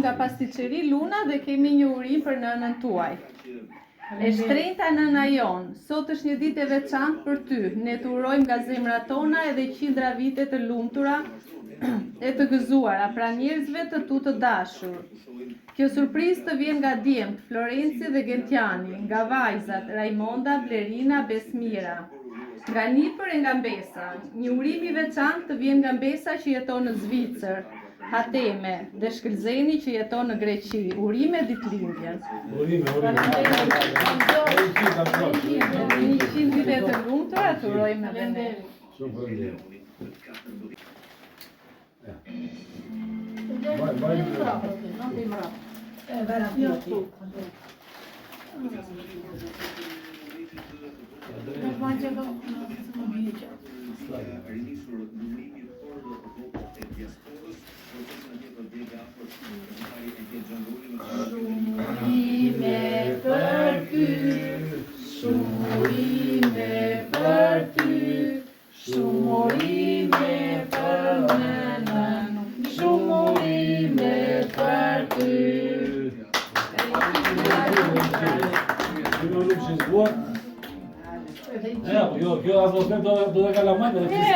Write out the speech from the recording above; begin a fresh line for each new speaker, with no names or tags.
nga pastiqeri Luna dhe kemi një urim për nënën tuaj. E shtrenjta nëna jon, sot është një ditë e veçantë për ty. Ne të urojmë nga zemrat tona edhe qindra vite të lumtura e të gëzuara pra njerëzve të tu të dashur. Kjo surprizë të vjen nga djemt, Florenci dhe Gentiani, nga vajzat, Raimonda, Blerina, Besmira, nga Nipër e nga Mbesa. Një urim i veçantë të vjen nga Mbesa që jeton në Zvicër, Hateme dhe Shkëlzeni që jeton në Greqi. Urime ditëlindjen.
Urime.
100 vite të lumtura të urojmë edhe ne. Shumurime për ty, shumurime për ty, shumurime për nënën, shumurime për ty.
Jo, kjo atmosferë do të kalamaj, do të fisma.